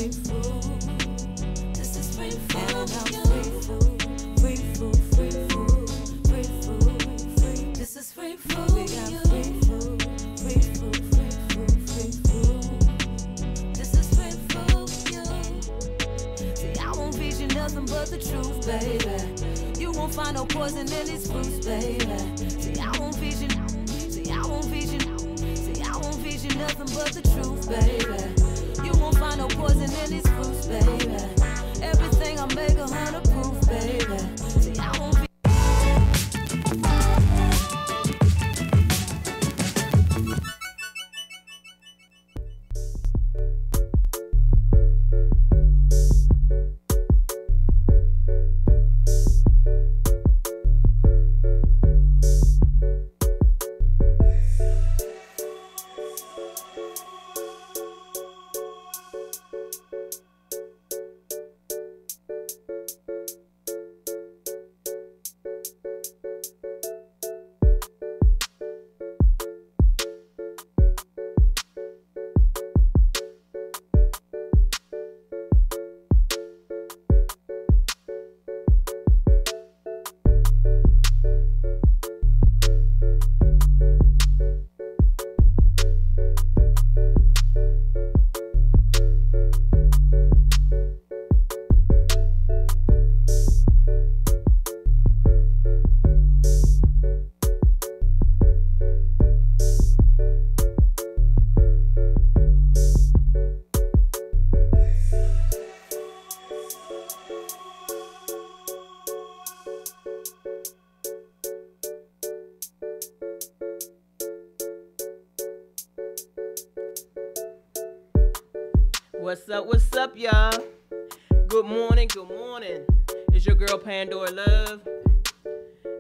free food. This is free food. And I'm free food, free food, free food, free food, free. This is free food. We got free food, free food, free food, free food. This is free food for you. See, I won't feed you nothing but the truth, baby. You won't find no poison in these fruits, baby. See, I won't feed you. See, I won't feed you. See, I won't feed you nothing but the truth, baby. You won't find no poison in these fruits, baby. Everything I make 100 proof, baby. See, I won't feed. What's up, y'all? Good morning. It's your girl Pandora Love,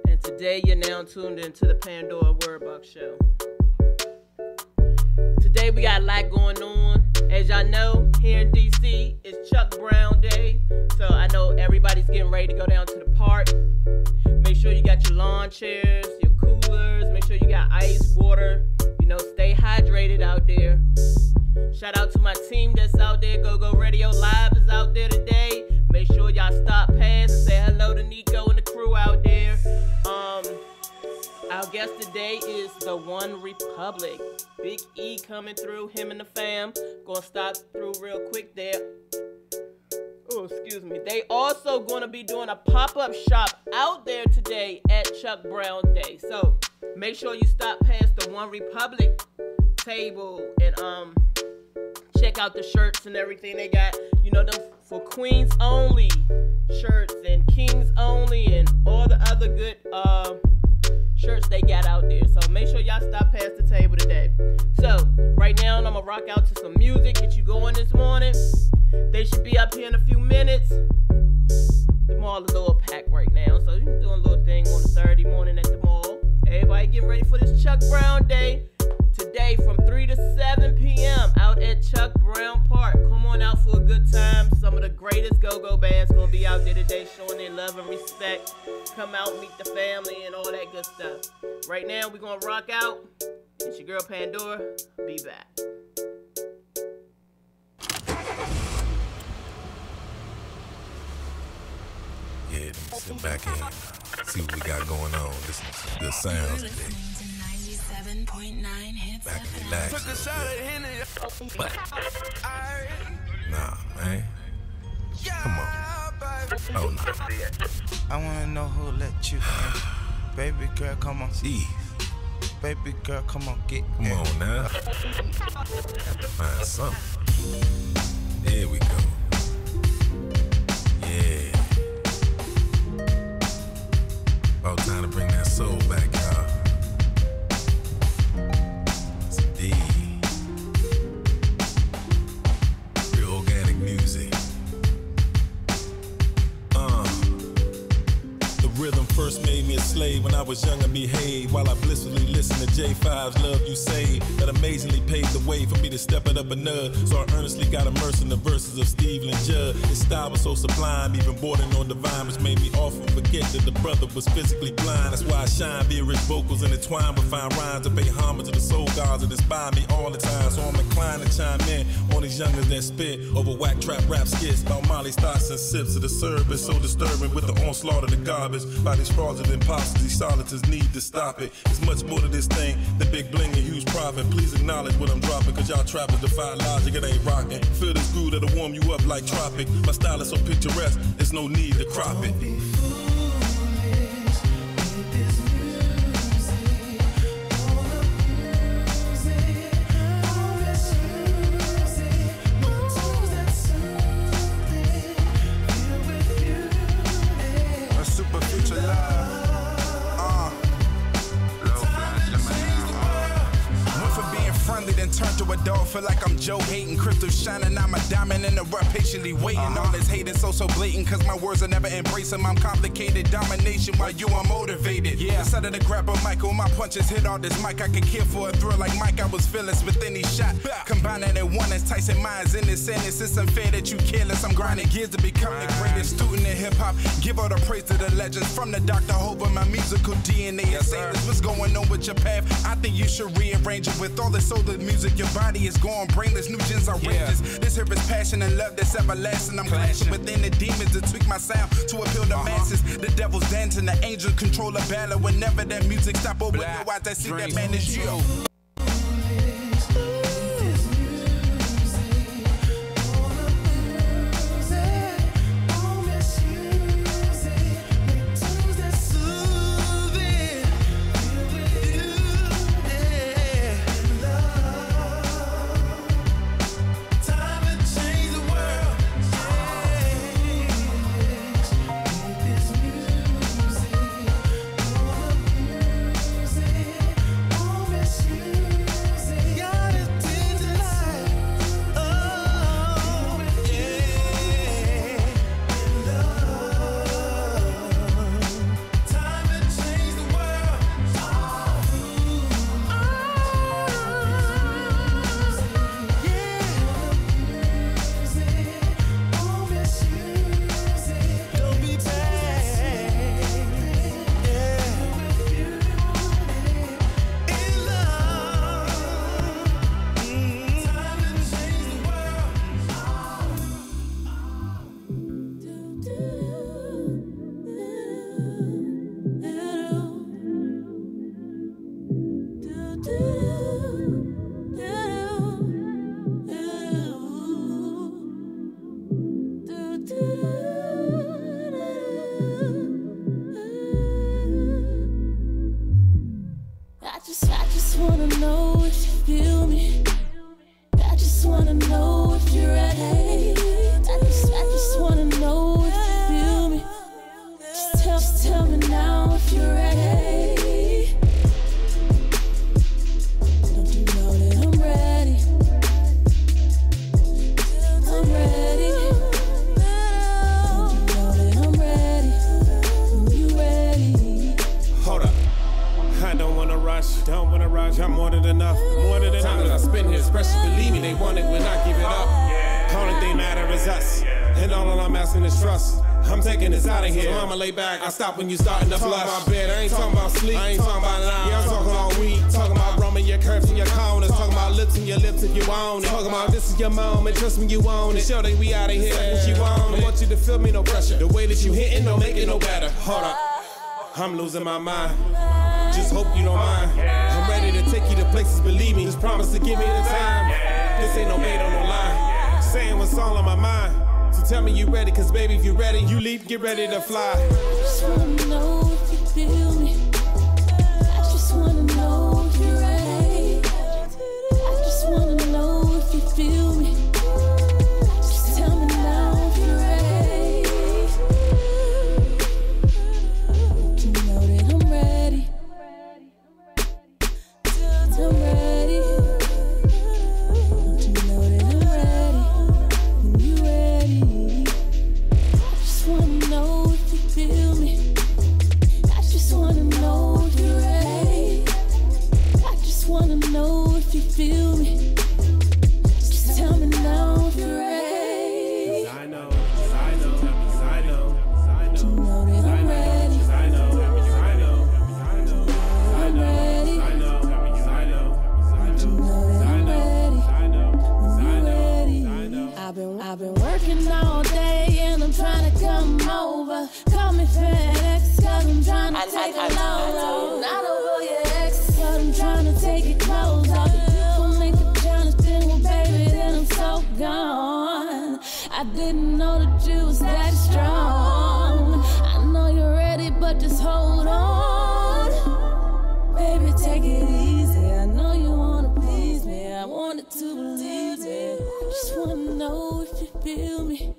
and today you're now tuned into the Pandora Word Box Show. Today we got a lot going on. As y'all know, here in DC, it's Chuck Brown Day, so I know everybody's getting ready to go down to the park. Make sure you got your lawn chairs, your coolers, make sure you got ice, water, stay hydrated out there. Shout out to my team that's out there. Go Radio Live is out there today. Make sure y'all stop past and say hello to Nico and the crew out there. Our guest today is the One Republic. Big E coming through, him and the fam. Gonna stop through real quick there. Oh, excuse me. They also gonna be doing a pop-up shop out there today at Chuck Brown Day. So make sure you stop past the One Republic table and check out the shirts and everything they got. Them for queens only shirts and kings only and all the other good shirts they got out there. So make sure y'all stop past the table today. So right now I'm gonna rock out to some music, get you going this morning. They should be up here in a few minutes. The mall is a little packed right now, so you're doing a little thing on a Saturday morning at the mall. Everybody getting ready for this Chuck Brown Day. Today from 3 to 7 p.m. out at Chuck Brown Park. Come on out for a good time. Some of the greatest go-go bands going to be out there today showing their love and respect. Come out, meet the family, and all that good stuff. Right now, we're going to rock out. It's your girl Pandora. Be back. Yeah, sit back in. See what we got going on. Listen to some good sounds today. 97.9 hits. Back and relax. Took a shot at Henry. Nah, man. Come on. Oh, no. I wanna know who let you in. Baby girl, come on. Jeez. Baby girl, come on, get Come in. on now. Find something. There we go. Yeah. About time to bring that soul back, y'all. Real organic music. The rhythm first made me a slave when I was young and behaved, while I blissfully listened to J5's Love You Save. That amazingly paved the way for me to step it up a nudge. So I earnestly got immersed in the verses of Steve and Judd. His style was so sublime, even bordering on divine, which made me often forget that the brother was physically blind. That's why I shine via rich vocals intertwined with fine rhymes to pay homage to the soul gods that inspire me all the time. So I'm inclined to chime in on these youngers that spit over whack trap rap skits about Molly's thoughts and sips of the service. So disturbing with the onslaught of the garbage by these fraudulent imposters. These solitars need to stop it. There's much more to this thing than big bling and huge profit. Please acknowledge what I'm dropping, cause y'all trappers defy logic, it ain't rocking. Feel this groove that'll warm you up like tropic. My style is so picturesque, there's no need to crop it. Turn to a dog, feel like I'm Joe hating. Crystal shining, I'm a diamond in the rough, patiently waiting. All this hate is so blatant, cause my words are never embrace them. I'm complicated, domination while you are motivated. Yeah, instead of the grab a mic, my punches hit all this mic. I can kill for a thrill like Mike, I was fearless with any shot. Combining it one as Tyson minds in this sentence. It's unfair that you careless. I'm grinding gears to become the greatest student in hip hop. Give all the praise to the legends. From the Dr. Hova, my musical DNA is this. What's going on with your path? I think you should rearrange it with all the soul of music. Your body is going brainless, new gens are ranges. This here is passion and love that's everlasting. I'm clashing within the demons to tweak my sound to appeal to masses. The devil's dancing, the angels control the battle. Whenever that music stop over your eyes, I see that man is you. I just wanna know if you feel me. I just wanna know if you're ready. I just wanna know if you feel me. Just tell me now if you're ready. Don't you know that I'm ready? I'm ready. Don't you know that I'm ready? You ready? Hold up. I don't wanna rush, I'm more than enough, Time that I spend here, especially believe me, they want it when I give it up. Only thing matter is us, and all I'm asking is trust. I'm taking this out of here, so I'ma lay back, I stop when you starting to flush. Talking about bed, I ain't talking about sleep, I ain't talking about now. Yeah, I'm talking all week, talking about rum in your curves and your corners, talking about lips in your lips if you want it. Talking about this is your moment, trust me, you want it. Show that we out of here, if you want it. I want you to feel me, no pressure. The way that you hitting don't make it no better. Hold up, I'm losing my mind. Just hope you don't mind. I'm ready to take you to places, believe me. Just promise to give me the time. This ain't no bait on no line. Saying what's all on my mind. So tell me you ready, cause baby, if you ready, you leap, get ready to fly. I just wanna know if you feel me. I just wanna know if you're ready. I just wanna know if you feel me. Just tell me now if you're ready. Don't you know that I'm ready? I'm ready. Don't you know that I'm ready? When you ready, I just wanna know if you feel me. take a load, not over your ex, but I'm trying to take your clothes off. We'll make a challenge, then well, baby, then I'm so gone. I didn't know that you was that strong. I know you're ready, but just hold on. Baby, take it easy. I know you wanna please me. I wanted to believe it. Just wanna know if you feel me.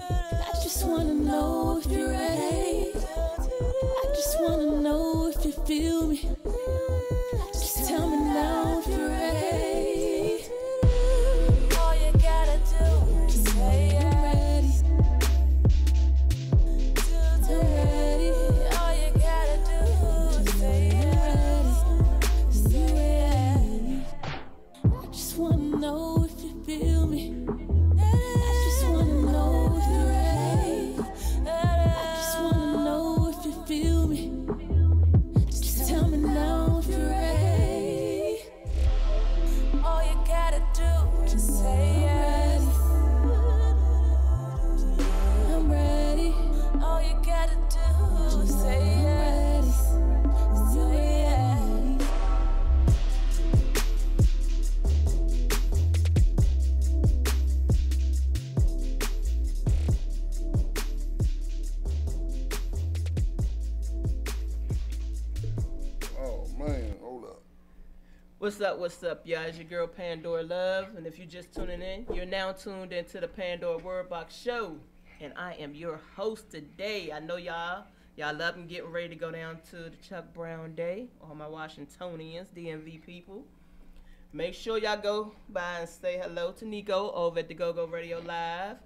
I just wanna know if you're ready. I just wanna know if you feel me. Just tell me now if you're ready. All you gotta do is say I'm ready. I'm ready. All you gotta do is say I'm ready. I just wanna know if you feel me. I just wanna know if you're ready. I just wanna know if you feel me. Just tell me now if you're ready. All you gotta do is say I'm ready. All you gotta do is say I'm ready. Say yeah. Oh man, hold up. What's up, y'all? It's your girl Pandora Love, and if you're just tuning in, you're now tuned into the Pandora Word Box Show, and I am your host today. I know y'all love and getting ready to go down to the Chuck Brown Day. All my Washingtonians, DMV people, make sure y'all go by and say hello to Nico over at the Go Go Radio Live,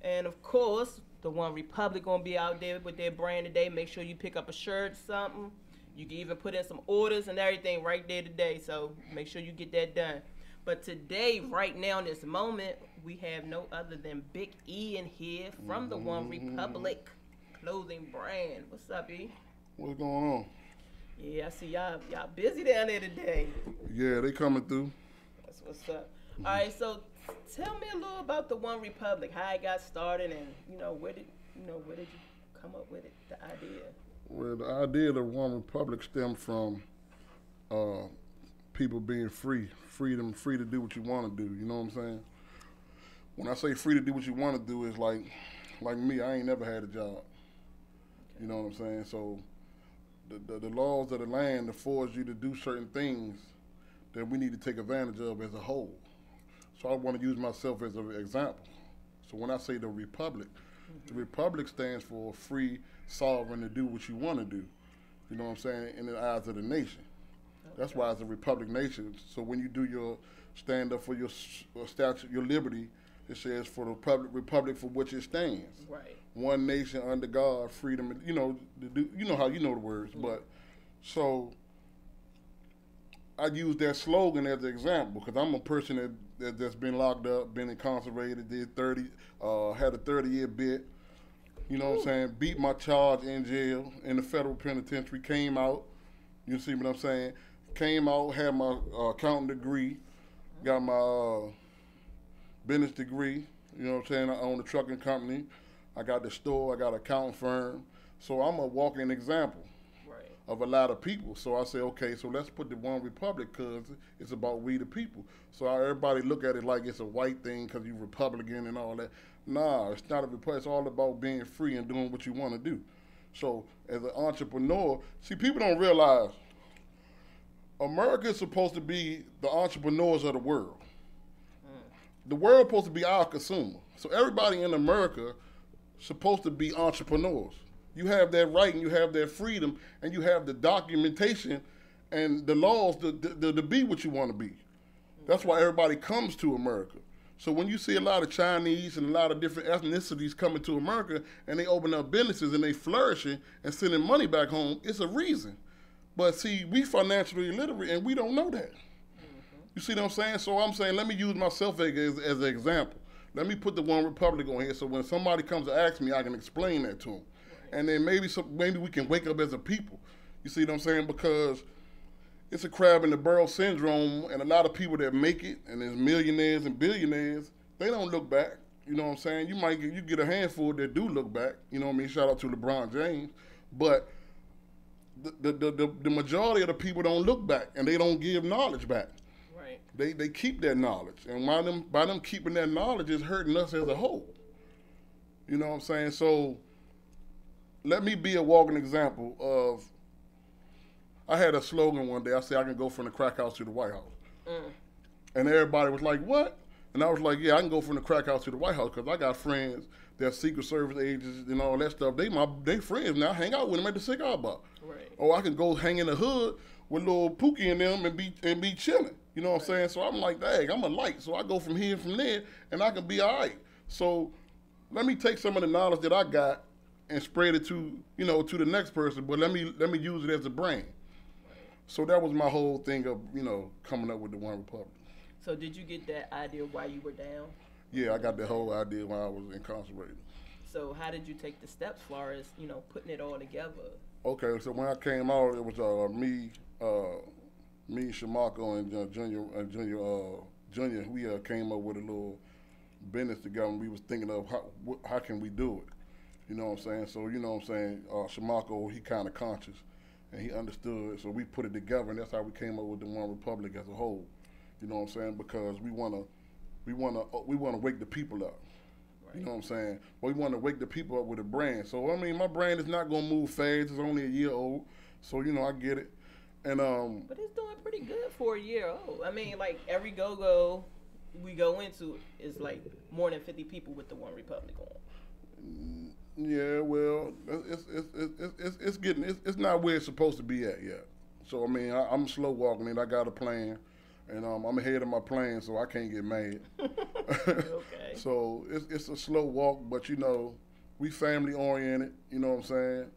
and of course, the One Republic gonna be out there with their brand today. Make sure you pick up a shirt, something. You can even put in some orders and everything right there today, so make sure you get that done. But today, right now, in this moment, we have no other than Big E in here from the One Republic clothing brand. What's up, E? What's going on? Yeah, I see y'all busy down there today. Yeah, they coming through. That's what's up. All right, so tell me a little about the One Republic, how it got started, and where did you come up with it, the idea? Well, the idea of the One Republic stemmed from people being free to do what you want to do. You know what I'm saying? When I say free to do what you want to do, is like me. I ain't never had a job. You know what I'm saying? So the laws of the land affords you to do certain things that we need to take advantage of as a whole. So I want to use myself as an example. So when I say the Republic, the Republic stands for free, sovereign to do what you want to do. You know what I'm saying? In the eyes of the nation. Okay. That's why it's a Republic nation. So when you do your stand up for your statute, your liberty, it says for the Republic for which it stands. Right. One nation under God, freedom. You know how you know the words. Mm-hmm. But so I use that slogan as an example because I'm a person that's been locked up, been incarcerated, had a 30-year bid. You know what I'm saying? Beat my charge in jail in the federal penitentiary, came out. You see what I'm saying? Came out, had my accounting degree, got my business degree. You know what I'm saying? I own a trucking company. I got the store, I got an accounting firm. So I'm a walking example of a lot of people. So I say, okay, so let's put the One Republic because it's about we the people. So everybody look at it like it's a white thing because you're Republican and all that. Nah, it's not a Republic. It's all about being free and doing what you want to do. So as an entrepreneur, see, people don't realize America is supposed to be the entrepreneurs of the world. The world supposed to be our consumer. So everybody in America supposed to be entrepreneurs. You have that right and you have that freedom and you have the documentation and the laws to be what you want to be. That's why everybody comes to America. So when you see a lot of Chinese and a lot of different ethnicities coming to America and they open up businesses and they flourishing and sending money back home, it's a reason. But see, we financially illiterate and we don't know that. You see what I'm saying? So I'm saying, let me use myself as an example. Let me put the One Republic on here so when somebody comes to ask me, I can explain that to them. And then maybe we can wake up as a people. You see what I'm saying? Because it's a crab in the barrel syndrome, and a lot of people that make it, and there's millionaires and billionaires, they don't look back. You know what I'm saying? You get a handful that do look back. You know what I mean? Shout out to LeBron James. But the majority of the people don't look back and they don't give knowledge back. Right. They keep that knowledge, and by them keeping that knowledge is hurting us as a whole. You know what I'm saying? So let me be a walking example of. I had a slogan one day. I said I can go from the crack house to the White House, and everybody was like, "What?" And I was like, "Yeah, I can go from the crack house to the White House because I got friends that Secret Service agents and all that stuff. They friends now. I hang out with them at the cigar bar. Right. Or I can go hang in the hood with little Pookie and them and be chilling. You know what I'm saying? So I'm like, dang, I'm a light. So I go from here and from there, and I can be all right. So let me take some of the knowledge that I got and spread it to the next person. But let me use it as a brain. So that was my whole thing of coming up with the One Republic. So did you get that idea while you were down? Yeah, I got the whole idea while I was incarcerated. So how did you take the steps, as far as putting it all together? Okay, so when I came out, it was me, Shamako, and Junior. We came up with a little business together. And we was thinking of how can we do it. You know what I'm saying? So Shamako, he kind of conscious, and he understood. So we put it together, and that's how we came up with the One Republic as a whole. You know what I'm saying? Because we wanna wake the people up. Right. You know what I'm saying? But we want to wake the people up with a brand. So I mean, my brand is not gonna move fast. It's only a year old, so I get it. And but it's doing pretty good for a year old. I mean, like every go we go into is like more than 50 people with the One Republic on. Yeah, well, it's not where it's supposed to be at yet. So I mean, I'm slow walking it. I got a plan. And I'm ahead of my plan, so I can't get mad. Okay. So it's a slow walk, but we family oriented. You know what I'm saying?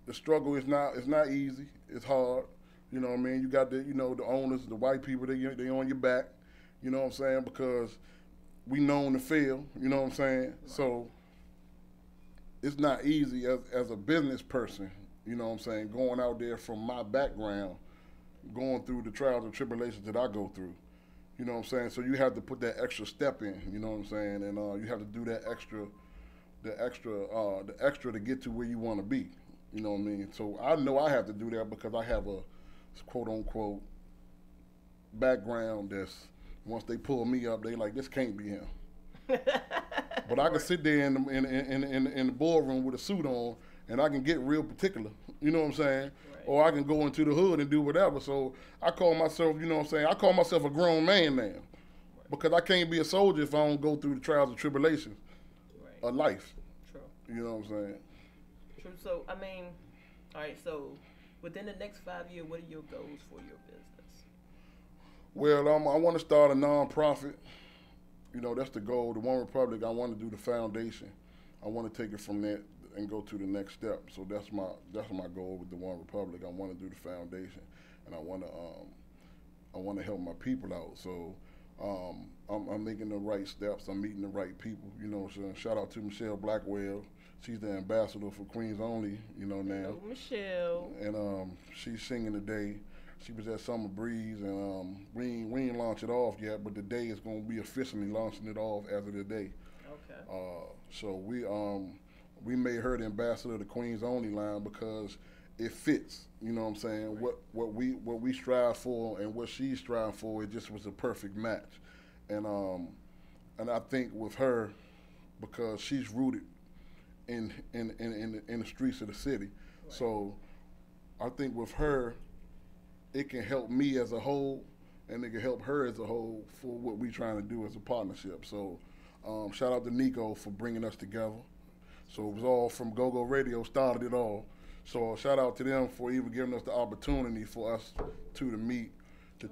The struggle is not easy. It's hard. You know what I mean? You got the owners, the white people. They on your back. You know what I'm saying? Because we known to fail. You know what I'm saying? Right. So it's not easy as a business person. You know what I'm saying? Going out there from my background, going through the trials and tribulations that I go through. You know what I'm saying? So you have to put that extra step in, you know what I'm saying? And you have to do that the extra to get to where you want to be. You know what I mean? So I know I have to do that because I have a quote unquote background that's, once they pull me up, they like, this can't be him. But I can sit there in the boardroom with a suit on and I can get real particular. You know what I'm saying? Or I can go into the hood and do whatever. So I call myself, you know what I'm saying, I call myself a grown man now. Right. Because I can't be a soldier if I don't go through the trials and tribulations of life. True. You know what I'm saying? True. So, I mean, all right, so within the next 5 years, what are your goals for your business? Well, I want to start a nonprofit. That's the goal. The One Republic, I want to do the foundation. I want to take it from that and go to the next step. So that's my goal with the One Republic. I want to do the foundation, and I want to help my people out. So I'm making the right steps. I'm meeting the right people. So shout out to Michelle Blackwell. She's the ambassador for Queens Only. Now. Hello, Michelle. And she's singing today. She was at Summer Breeze, and we ain't launched it off yet, but today is going to be officially launching it off as of today. Okay. So we made her the ambassador of the Queens Only line because it fits. You know what I'm saying? Right. What we strive for and what she strive for, it just was a perfect match. And I think with her, because she's rooted in the streets of the city, right. So I think with her, it can help me as a whole, and it can help her as a whole for what we're trying to do as a partnership. So shout out to Nico for bringing us together. So it was all from Go-Go Radio, started it all. So shout out to them for even giving us the opportunity for us to meet, to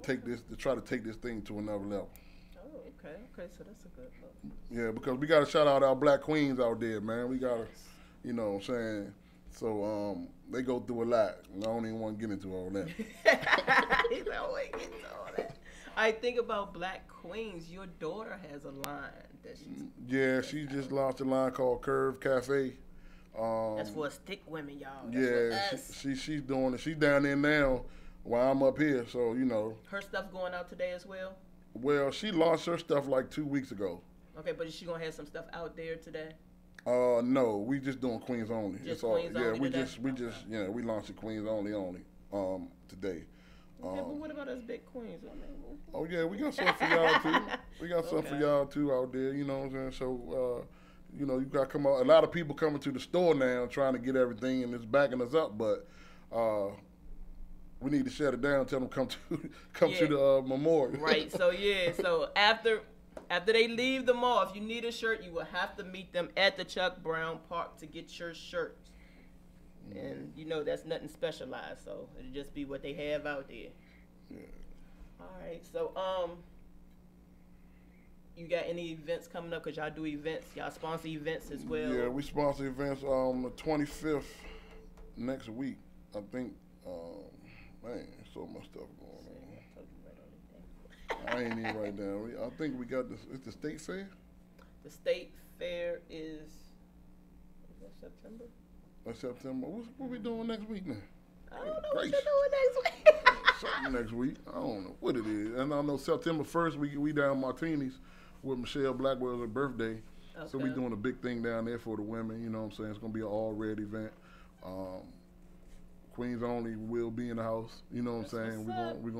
try to take this thing to another level. Oh, okay, so that's a good look. Yeah, because we got to shout out our black queens out there, man. We got to, you know what I'm saying? So they go through a lot, and I don't even want to get into all that. He's like, oh, wait, get into all that. I think about black queens. Your daughter has a line that she just launched a line called Curve Cafe. That's for stick women, y'all. That's she's doing it. She's down there now while I'm up here, so Her stuff going out today as well? Well, she launched her stuff like 2 weeks ago. Okay, but is she gonna have some stuff out there today? No, we just doing Queens only. Just It's all, Queens yeah, only we today? we launched it Queens only today. Okay, but what about us big queens? I mean, Oh yeah, we got something for y'all too. We got something for Okay. y'all too out there. You know what I'm saying? So, you know, you got to come out. A lot of people coming to the store now trying to get everything, and it's backing us up. But we need to shut it down. Tell them come to Yeah. the memorial. Right. So yeah. So after they leave the mall, if you need a shirt, you will have to meet them at the Chuck Brown Park to get your shirts. And you know that's nothing specialized, so it'll just be what they have out there. Yeah. All right. So you got any events coming up? Cause y'all do events. Y'all sponsor events as well. Yeah, we sponsor events the 25th next week. I think. Man, so much stuff going on. I ain't even right now. I think we got this. It's the state fair. The state fair is that September? That's September. What we doing next week now? I don't know what Gracious. you're doing next week. Something next week. I don't know what it is. And I know September 1st we down Martinis with Michelle Blackwell's birthday. So we Okay. doing a big thing down there for the women. You know what I'm saying? It's gonna be an all red event. Queens only will be in the house. You know what I'm saying? what's up. We're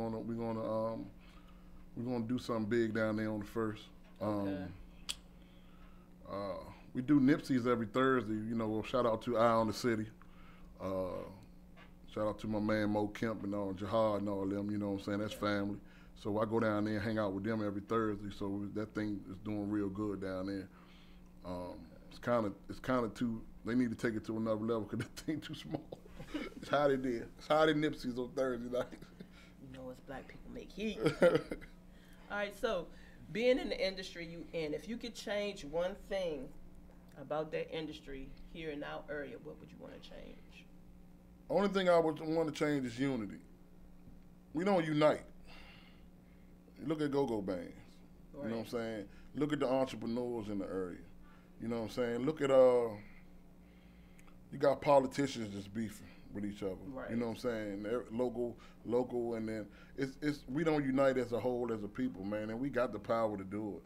gonna do something big down there on the 1st. Okay. We do Nipsey's every Thursday. You know, shout out to Eye on the City. Shout out to my man Mo Kemp and all Jihad and all them. You know what I'm saying? That's family. So I go down there and hang out with them every Thursday. So that thing is doing real good down there. It's kind of too. They need to take it to another level because that thing too small. It's how they did. It's how they Nipsey's on Thursday night. You know, us black people make heat. All right, so being in the industry you in, if you could change one thing about that industry here in our area, what would you want to change? Only thing I would want to change is unity. We don't unite. Look at go-go bands. You know what I'm saying? Look at the entrepreneurs in the area. You know what I'm saying? Look at you got politicians that's beefing with each other. Right. You know what I'm saying? They're local, and then it's we don't unite as a whole as a people, man, and we got the power to do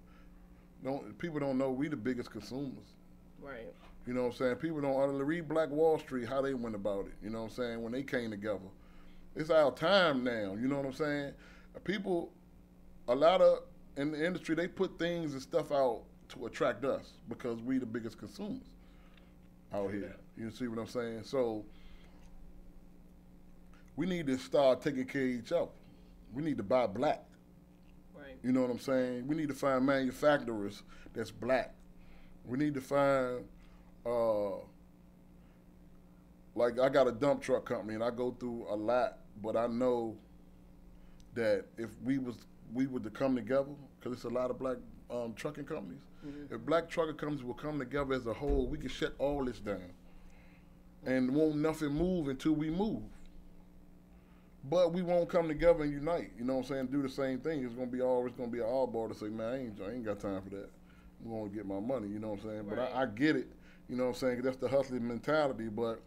it. People don't know we the biggest consumers. Right. You know what I'm saying? People don't read Black Wall Street, how they went about it. You know what I'm saying? When they came together. It's our time now. You know what I'm saying? People, a lot of, in the industry, they put things and stuff out to attract us because we the biggest consumers out here. You see what I'm saying? So we need to start taking care of each other. We need to buy black. Right. You know what I'm saying? We need to find manufacturers that's black. We need to find, like I got a dump truck company and I go through a lot, but I know that if we were to come together, because it's a lot of black trucking companies, if black trucking companies will come together as a whole, we can shut all this down. And won't nothing move until we move. But we won't come together and unite, you know what I'm saying, do the same thing. It's gonna be always gonna be an oddball to say, man, I ain't got time for that. I'm gonna get my money, you know what I'm saying? Right. But I get it, you know what I'm saying, 'cause that's the hustling mentality. But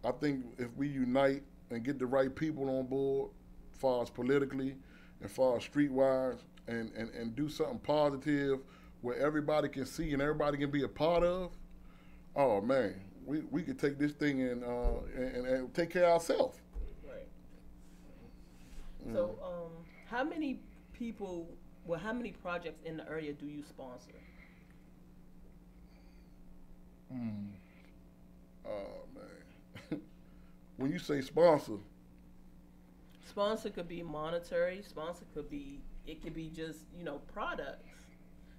I think if we unite and get the right people on board, as far as politically and far as streetwise, and do something positive where everybody can see and everybody can be a part of, oh man, we could take this thing and take care of ourselves. Right. So, how many people, how many projects in the area do you sponsor? Oh man. When you say sponsor, Sponsor could be monetary. Sponsor could be, it could be just, products.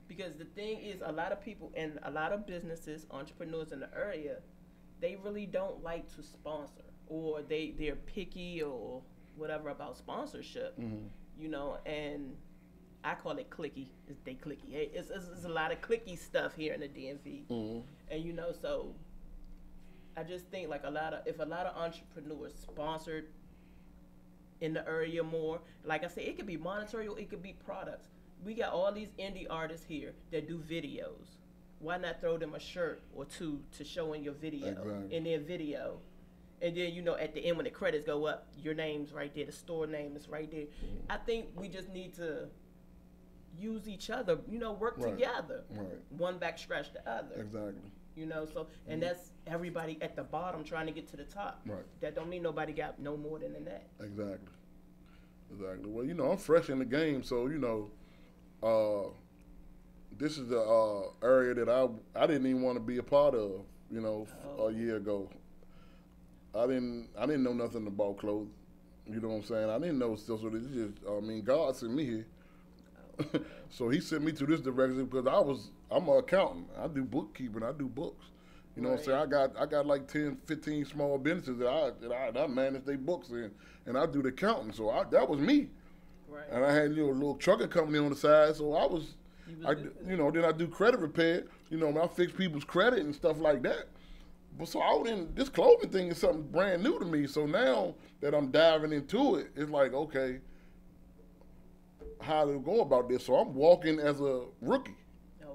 Because the thing is, a lot of people and a lot of businesses, entrepreneurs in the area, they really don't like to sponsor, or they're picky or whatever about sponsorship, and I call it clicky. They clicky. It's a lot of clicky stuff here in the DMV, and so I just think like if a lot of entrepreneurs sponsored in the area more, like I said, it could be monetary or it could be products. We got all these indie artists here that do videos. Why not throw them a shirt or two to show in your video, Exactly. in their video? And then, at the end when the credits go up, your name's right there, the store name is right there. I think we just need to use each other, work Right. together. Right. One back scratch the other. Exactly. You know, so and that's everybody at the bottom trying to get to the top. Right. That don't mean nobody got no more than that. Exactly. Exactly. Well, you know, I'm fresh in the game, so you know, this is the area that I didn't even want to be a part of. You know, a year ago, I didn't know nothing about clothes. You know what I'm saying? I didn't know still. So it's just, I mean, God sent me here. So He sent me to this direction because I'm an accountant. I do bookkeeping. I do books. You know what I'm saying? I got like 10, 15 small businesses that I manage their books in, and I do the accounting. So that was me. Right. And I had a little trucking company on the side. So then I do credit repair. You know, I fix people's credit and stuff like that. But so this clothing thing is something brand new to me. So now that I'm diving into it, it's like, okay, how to go about this? So I'm walking as a rookie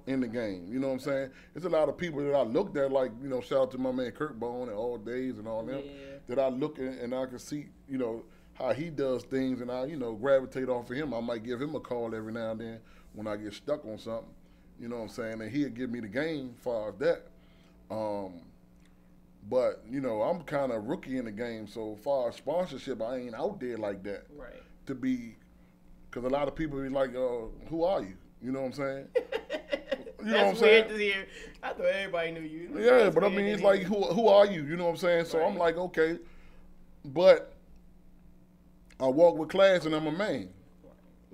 in the game. You know what I'm saying? There's a lot of people that I looked at, like, you know, shout out to my man Kurt Bone and All Days and all them, that I look at and I can see, you know, how he does things, and I, you know, gravitate off of him. I might give him a call every now and then when I get stuck on something. You know what I'm saying? And he'll give me the game as far as that. But, you know, I'm kind of rookie in the game, so far as sponsorship, I ain't out there like that. Right. To be, because a lot of people be like, who are you? You know what I'm saying? You know what I'm saying? That's weird to hear. I thought everybody knew you. Yeah, That's but I weird mean, to it's hear. like, who are you? You know what I'm saying? So I'm like, okay. But I walk with class and I'm a man.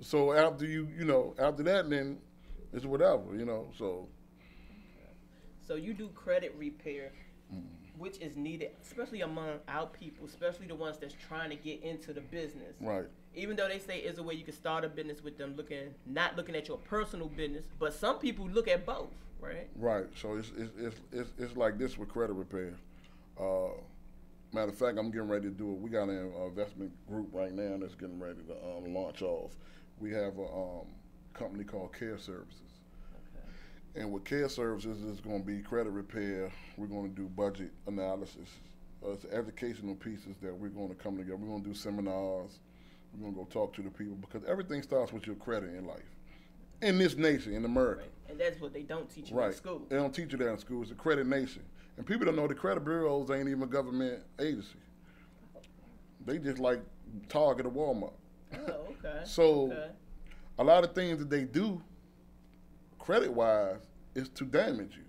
So after after that, then it's whatever, you know, so. So you do credit repair, which is needed, especially among our people, especially the ones that's trying to get into the business. Right. Even though they say it's a way you can start a business with them not looking at your personal business, but some people look at both, right? Right. So it's like this with credit repair. Matter of fact, I'm getting ready to do it. We got an investment group right now that's getting ready to launch off. We have a company called Care Services. Okay. And with Care Services, it's going to be credit repair. We're going to do budget analysis. It's educational pieces that we're going to come together. We're going to do seminars. We're going to go talk to the people, because everything starts with your credit in life. In this nation, in America. Right. And that's what they don't teach you in school. They don't teach you that in school. It's a credit nation. And people don't know the credit bureaus ain't even a government agency. They just like Target or Walmart. Oh, okay. So a lot of things that they do, credit-wise, is to damage you.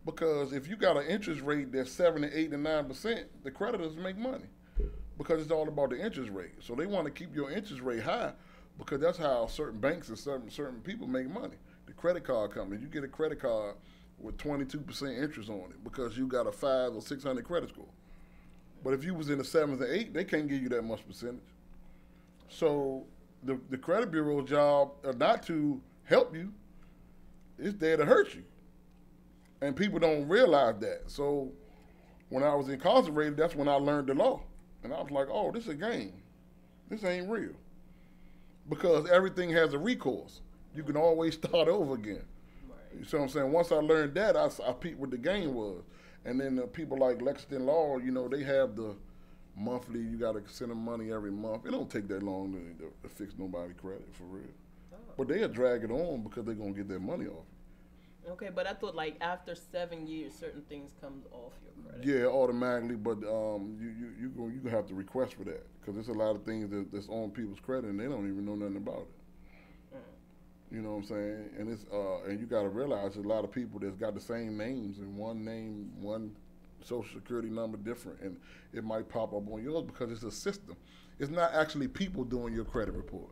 Because if you got an interest rate that's 7 to 8 to 9%, the creditors make money. Because it's all about the interest rate. So they want to keep your interest rate high, because that's how certain banks and certain people make money. The credit card companies, you get a credit card with 22% interest on it because you got a 500 or 600 credit score. But if you was in the 7s or 8, they can't give you that much percentage. So the credit bureau's job not to help you, it's there to hurt you. And people don't realize that. So when I was incarcerated, that's when I learned the law. And I was like, oh, this is a game. This ain't real. Because everything has a recourse. You can always start over again. Right. You see what I'm saying? Once I learned that, I peeped what the game was. And then people like Lexington Law, you know, they have the monthly, you got to send them money every month. It don't take that long to fix nobody's credit, for real. Oh. But they'll drag it on because they're going to get their money off. Okay, but I thought like after 7 years, certain things come off your credit. Yeah, automatically, but you gonna have to request for that, because there's a lot of things that's on people's credit and they don't even know nothing about it. You know what I'm saying? And it's and you got to realize there's a lot of people that's got the same names and one name, one social security number different, and it might pop up on yours because it's a system. It's not actually people doing your credit report.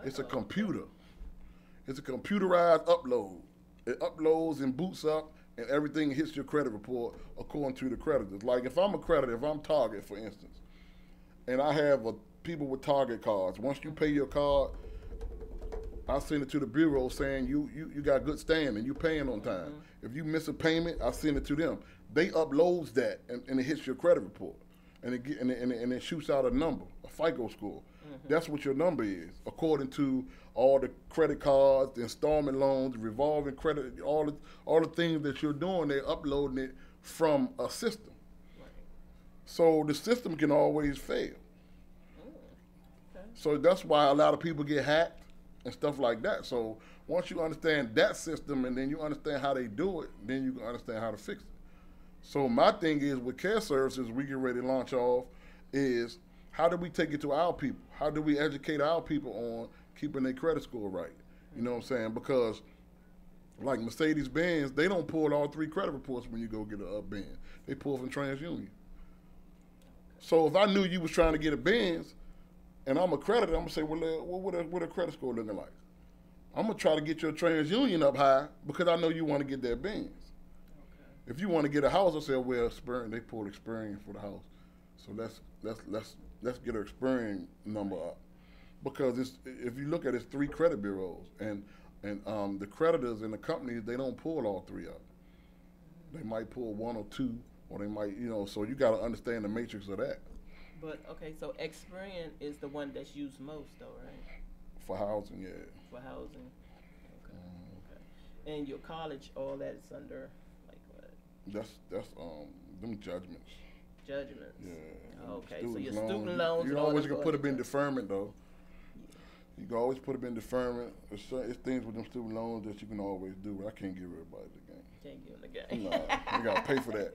It's a computer. It's a computerized upload. It uploads and boots up, and everything hits your credit report according to the creditors. Like if I'm a creditor, if I'm Target, for instance, and I have people with Target cards, once you pay your card, I send it to the bureau saying you got good standing, you paying on time. Mm-hmm. If you miss a payment, I send it to them. They uploads that, and it hits your credit report, and it shoots out a number, a FICO score. Mm-hmm. That's what your number is, according to all the credit cards, the installment loans, the revolving credit, all the things that you're doing. They're uploading it from a system. Right. So the system can always fail. Okay. So that's why a lot of people get hacked and stuff like that. So once you understand that system and then you understand how they do it, then you can understand how to fix it. So my thing is with care services, we get ready to launch off, is how do we take it to our people? How do we educate our people on keeping their credit score right? You know what I'm saying? Because like Mercedes-Benz, they don't pull all 3 credit reports when you go get a Benz. They pull from TransUnion. So if I knew you was trying to get a Benz, and I'm accredited, I'm gonna say, well, what a credit score looking like? I'm gonna try to get your TransUnion up high because I know you want to get that Benz. Okay. If you want to get a house, I say, well, Experian, they pull Experian for the house. So let's get our Experian number up, because if you look at it's 3 credit bureaus, and the creditors and the companies, they don't pull all 3 up. They might pull 1 or 2, or they might, so you got to understand the matrix of that. But okay, so Experian is the one that's used most, though, right? For housing, yeah. For housing. Okay. Okay. And your college, all that's under, like what? That's them judgments. Judgments. Yeah. Okay, so your student loans. You always can put them in deferment, though. You can always put them in deferment. It's things with them student loans that you can always do, but I can't give everybody the game. Can't give them the game. No, you gotta pay for that.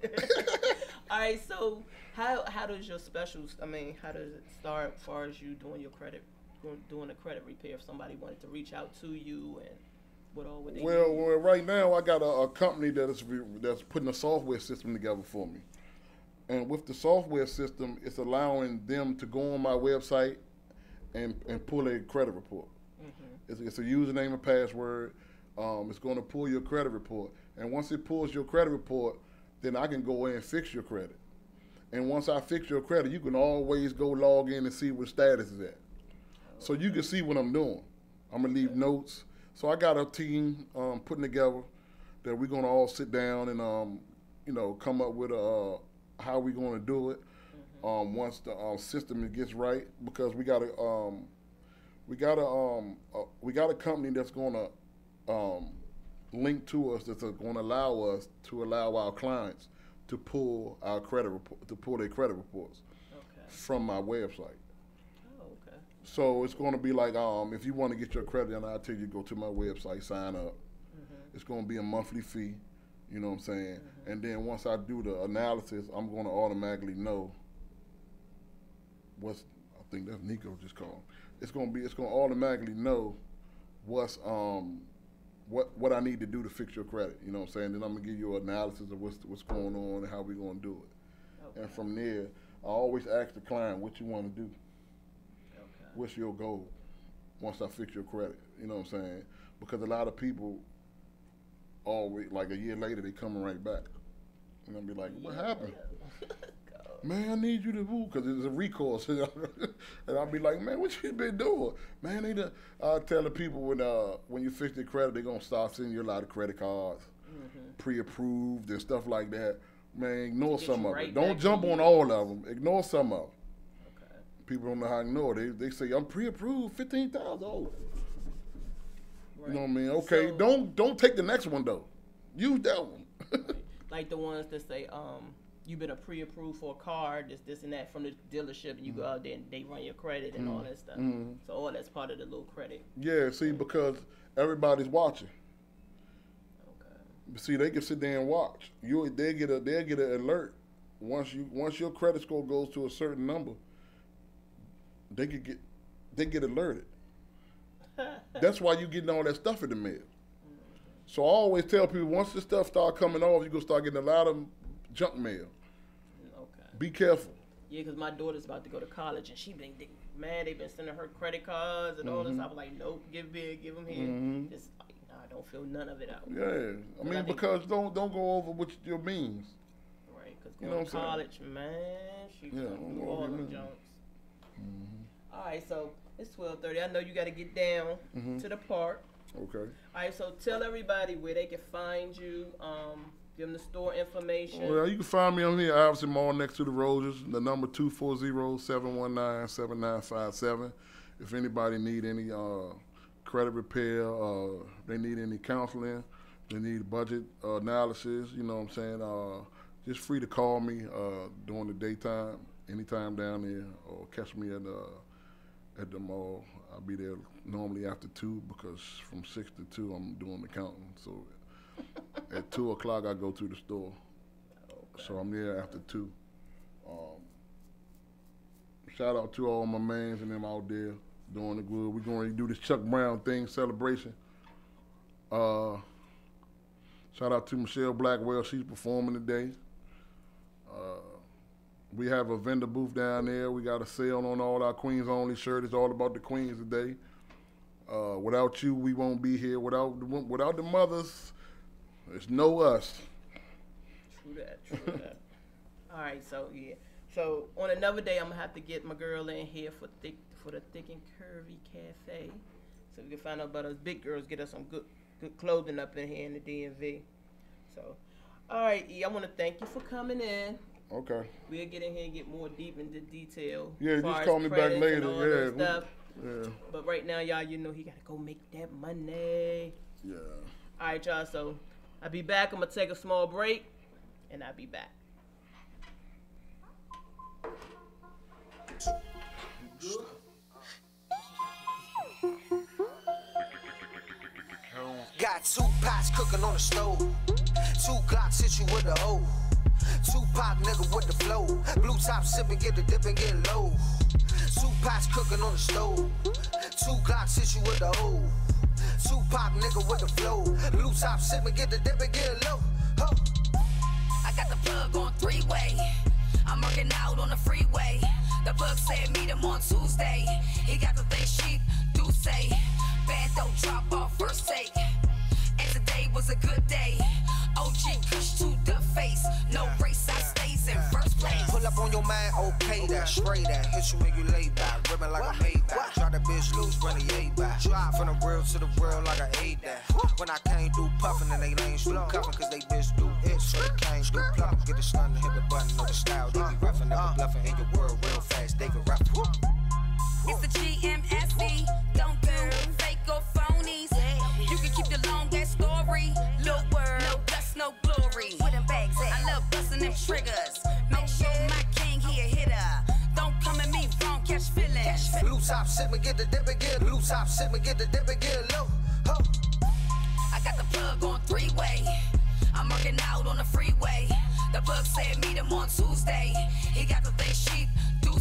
All right, so how does your specials? I mean, how does it start as far as you doing your credit, doing a credit repair? If somebody wanted to reach out to you, and what all would they? Well, right now I got a company that's putting a software system together for me, and with the software system, it's allowing them to go on my website and pull a credit report. Mm-hmm. It's a username and password. It's going to pull your credit report, and once it pulls your credit report, then I can go in and fix your credit. And once I fix your credit, you can always go log in and see what status is at. So you can see what I'm doing. I'm gonna leave notes. So I got a team putting together that we're gonna all sit down and come up with how we're gonna do it. Once the system gets right, because we got a company that's gonna link to us, that's gonna allow us to allow our clients to pull our credit report, to pull their credit reports from my website. Oh, okay. So it's gonna be like if you want to get your credit, and I'll tell you, go to my website, sign up. Mm-hmm. It's gonna be a monthly fee. You know what I'm saying? Mm-hmm. And then once I do the analysis, I'm gonna automatically know I think that's Nico just called. It's gonna automatically know what I need to do to fix your credit. You know what I'm saying? Then I'm gonna give you an analysis of what's going on and how we're gonna do it. Okay. And from there, I always ask the client what you want to do. Okay. What's your goal once I fix your credit? You know what I'm saying? Because a lot of people always, like a year later, they coming right back. And I'll be like, what happened? Man, I need you to move, because it's a recourse. And I'll be like, man, what you been doing? Man, I tell the people when you fix their credit, they're going to start sending you a lot of credit cards, pre-approved and stuff like that. Man, ignore some of it. Don't jump on all of them. Ignore some of them. Okay. People don't know how to ignore. They say, I'm pre-approved, 15,000. Oh. Right. You know what I mean? Okay, so, don't take the next one, though. Use that one. Like the ones that say, you've been pre-approved for a car, this and that from the dealership, and you go out there and they run your credit and all that stuff. So all that's part of the little credit. Yeah, see, because everybody's watching. Okay. See, they can sit there and watch. They get an alert. Once your credit score goes to a certain number, they get alerted. That's why you getting all that stuff in the mail. So I always tell people, once this stuff start coming off, you're gonna start getting a lot of junk mail. Okay. Be careful. Yeah, because my daughter's about to go to college, and they've been sending her credit cards and all this. I'm like, nope, give them here. Just, I don't fill none of it out. Yeah, I mean, because don't go over what your means. Right, because going to college, man, she can do all them junks. All right, so it's 12:30. I know you got to get down to the park. Okay. All right, so tell everybody where they can find you. Give them the store information. Well, you can find me on here, Iverson Mall, next to the Roses. The number 240-719-7957. If anybody need any credit repair, they need any counseling, they need budget analysis, you know what I'm saying? Just free to call me during the daytime, anytime down there, or catch me at the mall. I'll be there normally after 2, because from 6 to 2 I'm doing the counting. So at 2 o'clock I go to the store. So I'm there after 2. Shout out to all my mans and them out there doing the good. We're going to do this Chuck Brown thing celebration. Shout out to Michelle Blackwell. She's performing today. We have a vendor booth down there. We got a sale on all our Queens Only shirts. It's all about the Queens today. Without you, we won't be here. Without the mothers, there's no us. True that. All right, so yeah. So on another day, I'm gonna have to get my girl in here for the Thick and Curvy Cafe, so we can find out about us big girls, get us some good clothing up in here in the DMV. So, all right, E, I want to thank you for coming in. Okay. We'll get in here and get more deep into detail. Yeah, just call me back later. And all Yeah. that stuff. Yeah. But right now, y'all, you know he gotta go make that money. Yeah. All right, y'all. So I'll be back. I'm gonna take a small break, and I'll be back. Got 2 pots cooking on the stove. 2 Glocks hit you with the O. 2 Pac nigga with the flow. Blue top sipping, get the dip and get low. 2 pots cooking on the stove. 2 Glocks hit you with the O. 2 Pac nigga with the flow. Blue top sipping, get the dip and get low. Ho. I got the plug on 3-way. I'm working out on the freeway. The plug said meet him on Tuesday. He got the thing she do say. Bando drop off first take. And today was a good day. OG push to the face. No race, I stays in first place. Pull up on your man, okay that, spray that. Hit you, make you lay back, ribbon like a Maybach. Try that bitch loose, run the A back. Drive from the real to the real like I ate that. When I came through puffin' and they lanes through cuffin', cause they bitch do it, so they came through pluckin'. Get the stun and hit the button, know the style, they be roughin', never bluffin' in your world real fast, they can rap. It's the GMSE. Don't do fake or phonies. You can keep the long ass story. Little word, no dust, no glory. Where them bags at? I love bustin' them triggers. Make sure my king here hit her. Don't come at me wrong, catch feelings. Blue top sippin', get the dip and get low. Blue top sippin', get the dip and get low. Ho. I got the plug on 3-way. I'm working out on the freeway. The plug said meet him on Tuesday. He got the thing she do.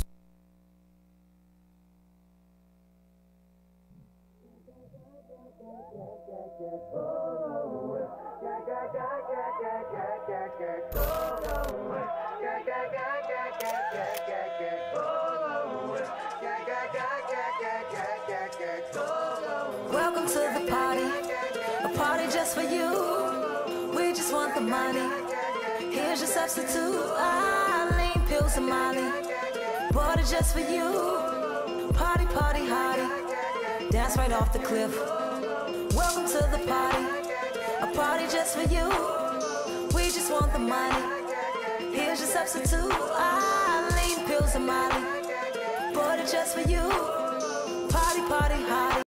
Welcome to the party, a party just for you. We just want the money. Here's your substitute. Lean pills and Molly. Bought it just for you. Party, party, hardy. Dance right off the cliff. Welcome to the party, a party just for you. We just want the money. Here's your substitute. Lean pills and Molly. Bought it just for you. Party, party, hardy.